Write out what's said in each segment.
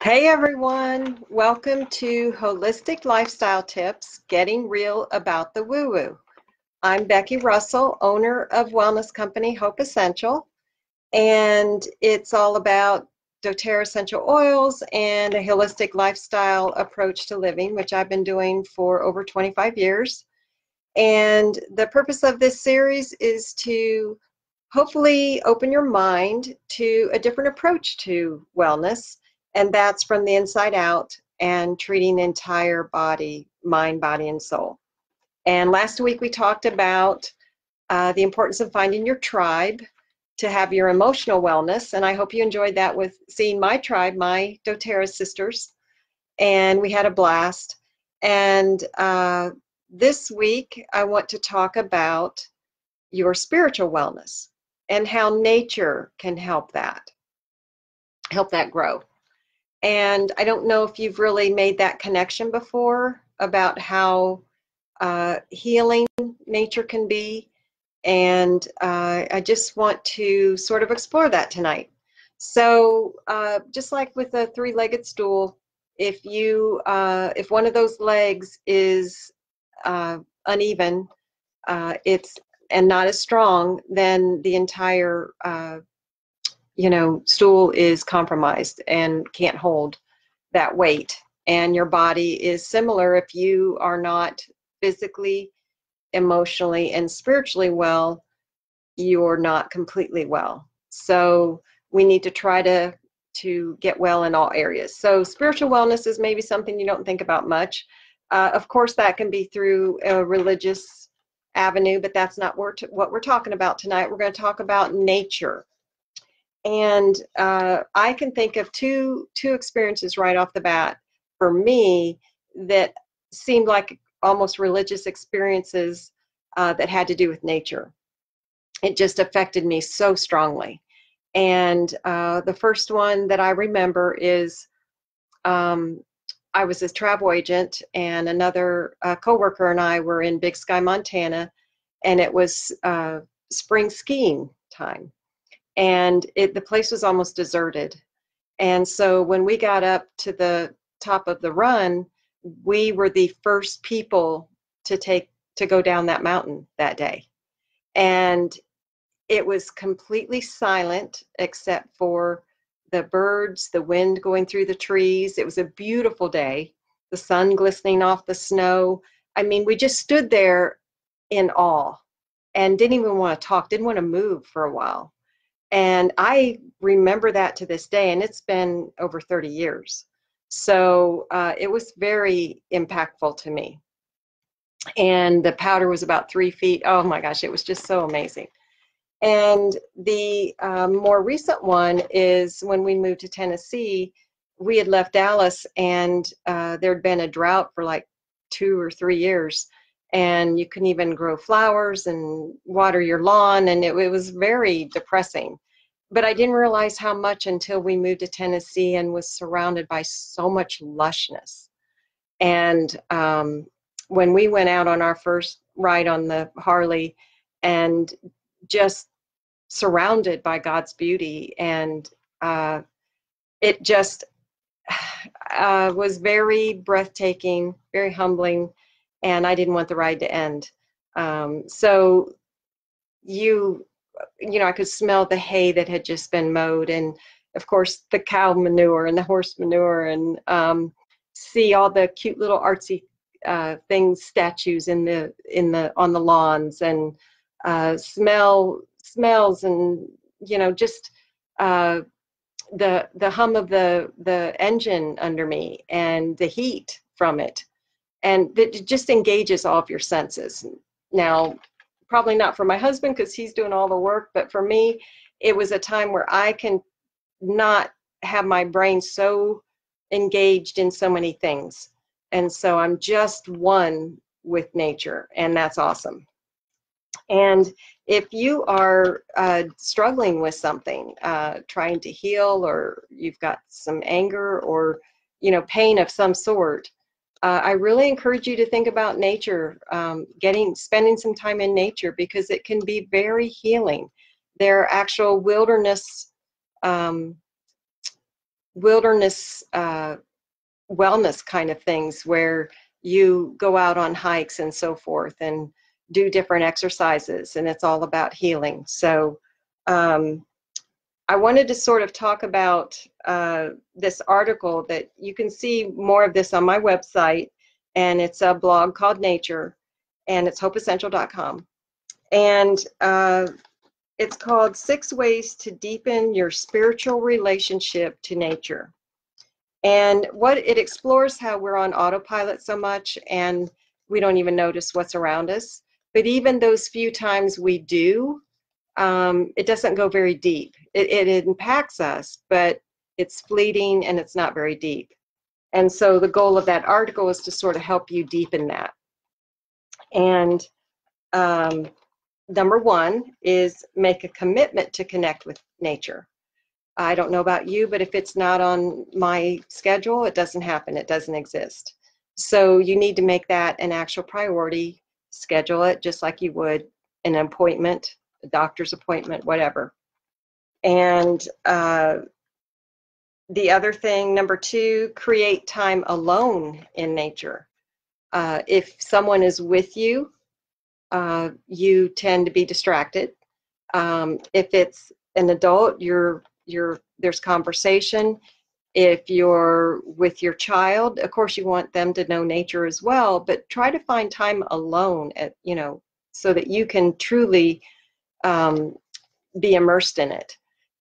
Hey everyone, welcome to Holistic Lifestyle Tips, Getting Real About the Woo Woo. I'm Becky Russell, owner of wellness company Hope Essential, and it's all about doTERRA essential oils and a holistic lifestyle approach to living, which I've been doing for over 25 years. And the purpose of this series is to hopefully open your mind to a different approach to wellness, and that's from the inside out and treating the entire body, mind, body, and soul. And last week we talked about the importance of finding your tribe to have your emotional wellness, and I hope you enjoyed that with seeing my tribe, my doTERRA sisters, and we had a blast. And this week I want to talk about your spiritual wellness and how nature can help that grow. And I don't know if you've really made that connection before about how healing nature can be. And I just want to sort of explore that tonight. So just like with a three-legged stool, if one of those legs is uneven, it's and not as strong, then the entire stool is compromised and can't hold that weight. And your body is similar. If you are not physically, emotionally, and spiritually well, you're not completely well. So we need to try to get well in all areas. So spiritual wellness is maybe something you don't think about much. Of course, that can be through a religious avenue, but that's not what we're talking about tonight. We're going to talk about nature. And I can think of two experiences right off the bat for me that seemed like almost religious experiences that had to do with nature. It just affected me so strongly. And the first one that I remember is I was a travel agent, and another coworker and I were in Big Sky, Montana, and it was spring skiing time. And the place was almost deserted. And so when we got up to the top of the run, we were the first people to go down that mountain that day. And it was completely silent except for the birds, the wind going through the trees. It was a beautiful day, the sun glistening off the snow. I mean, we just stood there in awe and didn't even want to talk, didn't want to move for a while. And I remember that to this day, and it's been over 30 years. So it was very impactful to me. And the powder was about 3 feet. Oh my gosh, it was just so amazing. And the more recent one is when we moved to Tennessee. We had left Dallas, and there'd been a drought for like 2 or 3 years, and you couldn't even grow flowers and water your lawn, and it was very depressing. But I didn't realize how much until we moved to Tennessee and was surrounded by so much lushness. And when we went out on our first ride on the Harley, and just surrounded by God's beauty, and it just was very breathtaking, very humbling, and I didn't want the ride to end. So I could smell the hay that had just been mowed, and of course the cow manure and the horse manure, and see all the cute little artsy things, statues on the lawns, and smells, and just the hum of the engine under me, and the heat from it, and it just engages all of your senses. Now, probably not for my husband because he's doing all the work, but for me, it was a time where I can not have my brain so engaged in so many things. And so I'm just one with nature, and that's awesome. And if you are struggling with something, trying to heal, or you've got some anger, or pain of some sort, I really encourage you to think about nature, spending some time in nature, because it can be very healing. There are actual wilderness wilderness wellness kind of things where you go out on hikes and so forth and do different exercises, and it's all about healing. So I wanted to sort of talk about this article that you can see more of this on my website, and it's a blog called Nature, and it's hopeessential.com. And it's called 6 Ways to Deepen Your Spiritual Relationship to Nature. And what it explores how we're on autopilot so much and we don't even notice what's around us. But even those few times we do, it doesn't go very deep. It impacts us, but it's fleeting and it's not very deep. And so the goal of that article is to sort of help you deepen that. And number 1 is make a commitment to connect with nature. I don't know about you, but if it's not on my schedule, it doesn't happen. It doesn't exist. So you need to make that an actual priority, schedule it just like you would an appointment, a doctor's appointment, whatever. And the other thing, number 2, create time alone in nature. If someone is with you, you tend to be distracted. If it's an adult, there's conversation. If you're with your child, of course you want them to know nature as well, but try to find time alone so that you can truly be immersed in it.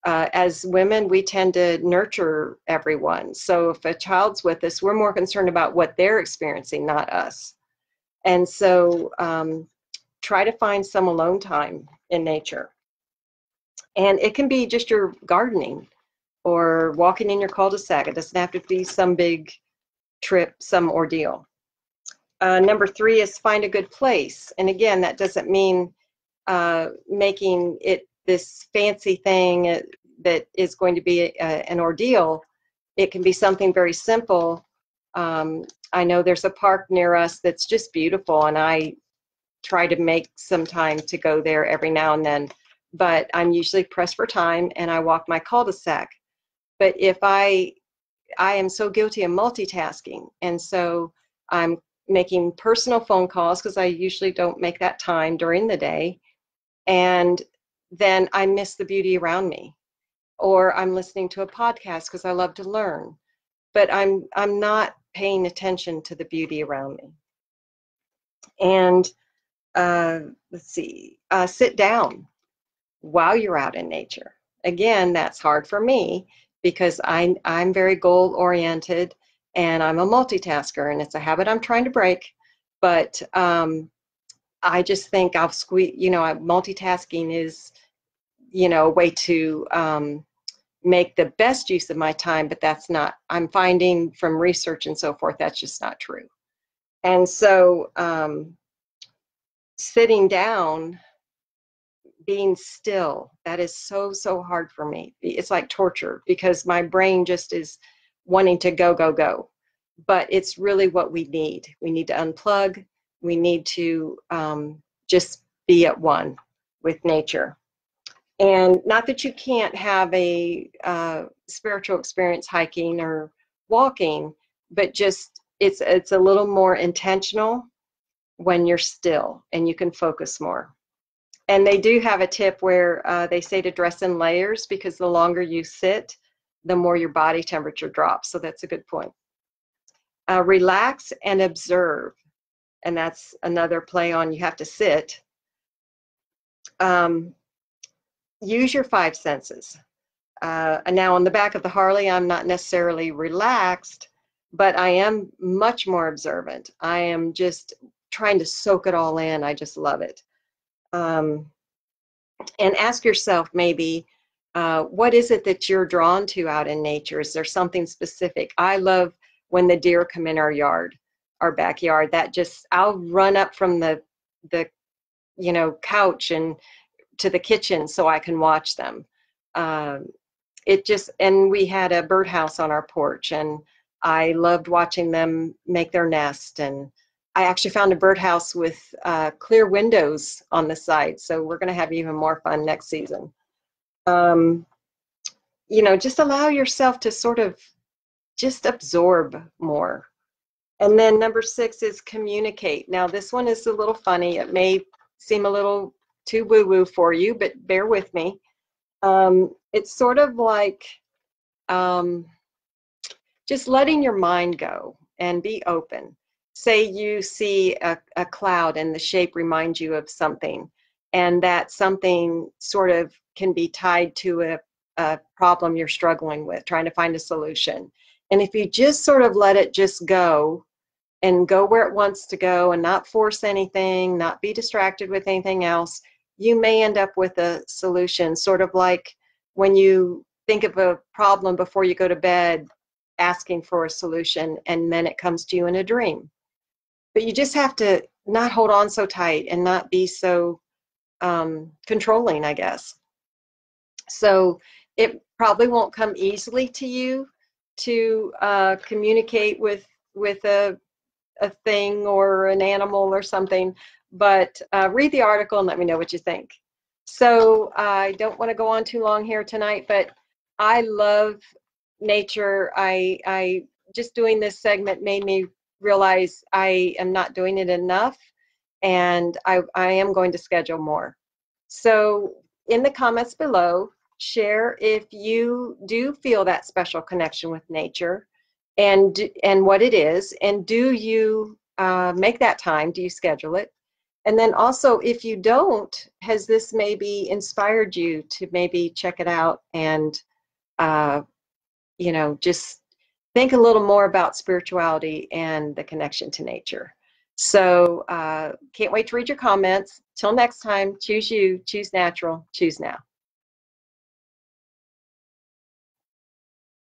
As women, we tend to nurture everyone. So if a child's with us, we're more concerned about what they're experiencing, not us. And so try to find some alone time in nature. And it can be just your gardening or walking in your cul-de-sac. It doesn't have to be some big trip, some ordeal. Number 3 is find a good place. And again, that doesn't mean making it this fancy thing that is going to be an ordeal. It can be something very simple. I know there's a park near us that's just beautiful, and I try to make some time to go there every now and then. But I'm usually pressed for time, and I walk my cul-de-sac. But if I am so guilty of multitasking, and so I'm making personal phone calls because I usually don't make that time during the day, and then I miss the beauty around me. Or I'm listening to a podcast because I love to learn, but I'm not paying attention to the beauty around me. And let's see, sit down while you're out in nature. Again, that's hard for me because I'm very goal oriented and I'm a multitasker, and it's a habit I'm trying to break. But I just think I'll squeeze, multitasking is, a way to make the best use of my time, but that's not, I'm finding from research and so forth, that's just not true. And so sitting down, being still, that is so hard for me. It's like torture because my brain just is wanting to go. But it's really what we need. We need to unplug. We need to just be at one with nature. And not that you can't have a spiritual experience hiking or walking, but just it's a little more intentional when you're still and you can focus more. And they do have a tip where they say to dress in layers because the longer you sit, the more your body temperature drops. So that's a good point. Relax and observe. And that's another play on you have to sit. Use your 5 senses. Now on the back of the Harley, I'm not necessarily relaxed, but I am much more observant. I am just trying to soak it all in. I just love it. And ask yourself maybe, what is it that you're drawn to out in nature? Is there something specific? I love when the deer come in our yard, our backyard. That just, I'll run up from the couch and to the kitchen so I can watch them. And we had a birdhouse on our porch, and I loved watching them make their nest. And I actually found a birdhouse with clear windows on the side, so we're going to have even more fun next season. you know, just allow yourself to sort of just absorb more. And then number 6 is communicate. Now, this one is a little funny. It may seem a little too woo-woo for you, but bear with me. It's sort of like um, just letting your mind go and be open. Say you see a cloud and the shape reminds you of something, and that something sort of can be tied to a problem you're struggling with, trying to find a solution. And if you just sort of let it just go and go where it wants to go and not force anything, not be distracted with anything else, you may end up with a solution, sort of like when you think of a problem before you go to bed, asking for a solution, and then it comes to you in a dream. But you just have to not hold on so tight and not be so controlling, I guess. So it probably won't come easily to you to communicate with a thing or an animal or something, but read the article and let me know what you think. So I don't want to go on too long here tonight, but I love nature. I just doing this segment made me realize I am not doing it enough, and I am going to schedule more. So in the comments below, share if you do feel that special connection with nature, and what it is, and do you make that time? Do you schedule it? And then also, if you don't, has this maybe inspired you to maybe check it out and you know, just think a little more about spirituality and the connection to nature. So can't wait to read your comments. Till next time, choose you, choose natural, choose now.